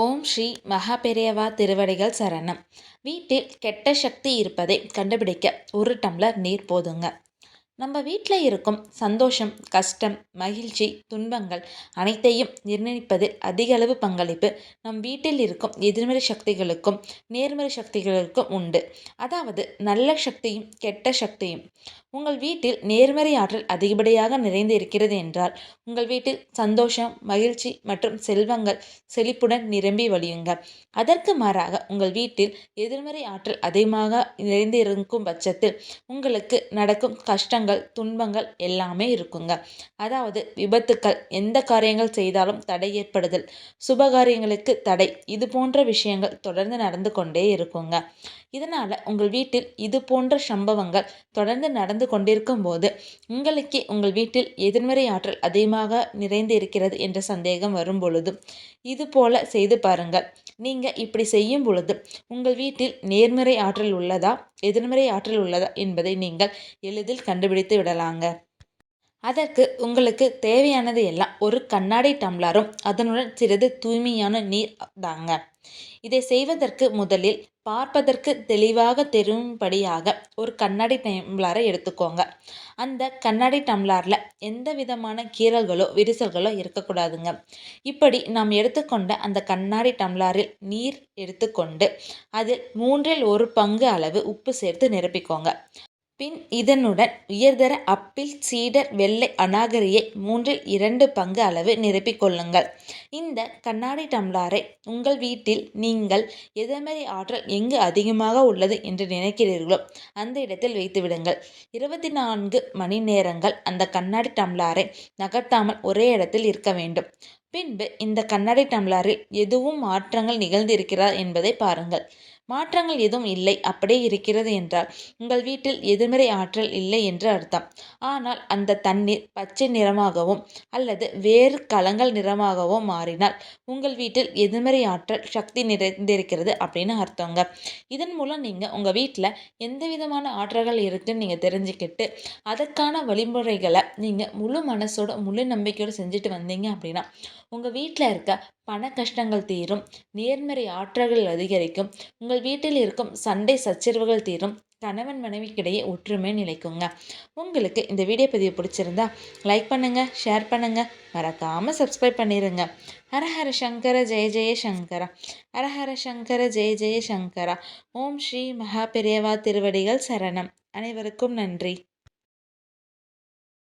ஓம் ஸ்ரீ மகாபெரியவா திருவடிகள் சரணம். வீட்டில் கெட்ட சக்தி இருப்பதை கண்டுபிடிக்க ஒரு டம்ளர் நீர் போதுங்க. நம்ம வீட்டில் இருக்கும் சந்தோஷம், கஷ்டம், மகிழ்ச்சி, துன்பங்கள் அனைத்தையும் நிர்ணயிப்பதில் அதிக அளவு பங்களிப்பு நம் வீட்டில் இருக்கும் எதிர்மறை சக்திகளுக்கும் நேர்மறை சக்திகளுக்கும் உண்டு. அதாவது நல்ல சக்தியும் கெட்ட சக்தியும். உங்கள் வீட்டில் நேர்மறை ஆற்றல் அதிகப்படியாக நிறைந்து இருக்கிறது என்றால் உங்கள் வீட்டில் சந்தோஷம், மகிழ்ச்சி மற்றும் செல்வங்கள் செழிப்புடன் நிரம்பி வழியுங்க. அதற்கு மாறாக உங்கள் வீட்டில் எதிர்மறை ஆற்றல் அதிகமாக நிறைந்து இருக்கும் பட்சத்தில் உங்களுக்கு நடக்கும் கஷ்டங்கள், துன்பங்கள் எல்லாமே இருக்குங்க. அதாவது விபத்துக்கள், எந்த காரியங்கள் செய்தாலும் தடை ஏற்படுதல், சுபகாரியங்களுக்கு தடை, இது போன்ற விஷயங்கள் தொடர்ந்து நடந்து கொண்டே இருக்குங்க. இதனால உங்கள் வீட்டில் இது போன்ற சம்பவங்கள் தொடர்ந்து நடந்து கொண்டிருக்கும் போது உங்களுக்கே உங்கள் வீட்டில் எதிர்மறை ஆற்றல் அதிகமாக நிறைந்து இருக்கிறது என்ற சந்தேகம் வரும் பொழுதும் இது போல செய்து பாருங்கள். நீங்க இப்படி செய்யும் பொழுது உங்கள் வீட்டில் நேர்மறை ஆற்றல் உள்ளதா, எதிர்மறை ஆற்றல் உள்ளதா என்பதை நீங்கள் எளிதில் கண்டுபிடித்து விடலாங்க. அதற்கு உங்களுக்கு தேவையானது எல்லாம் ஒரு கண்ணாடி டம்ளரும் அதனுடன் சிறிது தூய்மையான நீர் தாங்க. இதை செய்வதற்கு முதலில் பார்ப்பதற்கு தெளிவாக தெரியும்படியாக ஒரு கண்ணாடி டம்ளரை எடுத்துக்கோங்க. அந்த கண்ணாடி டம்ளரில் எந்த விதமான கீறல்களோ விரிசல்களோ இருக்கக்கூடாதுங்க. இப்படி நாம் எடுத்துக்கொண்ட அந்த கண்ணாடி டம்ளரில் நீர் எடுத்துக்கொண்டு அதில் 1/3 பங்கு அளவு உப்பு சேர்த்து நிரப்பிக்கோங்க. பின் இதனுடன் உயர்தர அப்பிள் சீடர் வெள்ளை அநாகரியை 2/3 பங்கு அளவு நிரப்பிக் கொள்ளுங்கள். இந்த கண்ணாடி டம்ளரை உங்கள் வீட்டில் நீங்கள் எதிர்மறை ஆற்றல் எங்கு அதிகமாக உள்ளது என்று நினைக்கிறீர்களோ அந்த இடத்தில் வைத்து விடுங்கள். 24 மணி நேரங்கள் அந்த கண்ணாடி டம்ளரை நகர்த்தாமல் ஒரே இடத்தில் இருக்க வேண்டும். பின்பு இந்த கண்ணாடி டம்ளரில் எதுவும் மாற்றங்கள் நிகழ்ந்திருக்கிறதா என்பதை பாருங்கள். மாற்றங்கள் எதுவும் இல்லை, அப்படியே இருக்கிறது என்றால் உங்கள் வீட்டில் எதிர்மறை ஆற்றல் இல்லை என்று அர்த்தம். ஆனால் அந்த தண்ணீர் பச்சை நிறமாகவும் அல்லது வேறு கலங்கள் நிறமாகவோ மாறினால் உங்கள் வீட்டில் எதிர்மறை ஆற்றல் சக்தி நிறைந்திருக்கிறது அப்படின்னு அர்த்தங்க. இதன் மூலம் நீங்கள் உங்கள் வீட்டில் எந்த விதமான ஆற்றல்கள் இருக்குன்னு நீங்கள் தெரிஞ்சுக்கிட்டு அதற்கான வழிமுறைகளை நீங்கள் முழு மனசோட முழு நம்பிக்கையோடு செஞ்சுட்டு வந்தீங்க அப்படின்னா உங்கள் வீட்டில் இருக்க பண கஷ்டங்கள் தீரும், நேர்மறை ஆற்றல்கள் அதிகரிக்கும், உங்கள் வீட்டில் இருக்கும் சண்டை சச்சரவுகள் தீரும், கணவன் மனைவிக்கிடையே ஒற்றுமை நிலைக்குங்க. உங்களுக்கு இந்த வீடியோ பதிவு பிடிச்சிருந்தா லைக் பண்ணுங்கள், ஷேர் பண்ணுங்கள், மறக்காமல் சப்ஸ்கிரைப் பண்ணிடுங்க. ஹரஹர சங்கர ஜெய ஜெய சங்கரா, ஹரஹர சங்கர ஜெய ஜெய சங்கரா. ஓம் ஸ்ரீ மகாபெரியவா திருவடிகள் சரணம். அனைவருக்கும் நன்றி.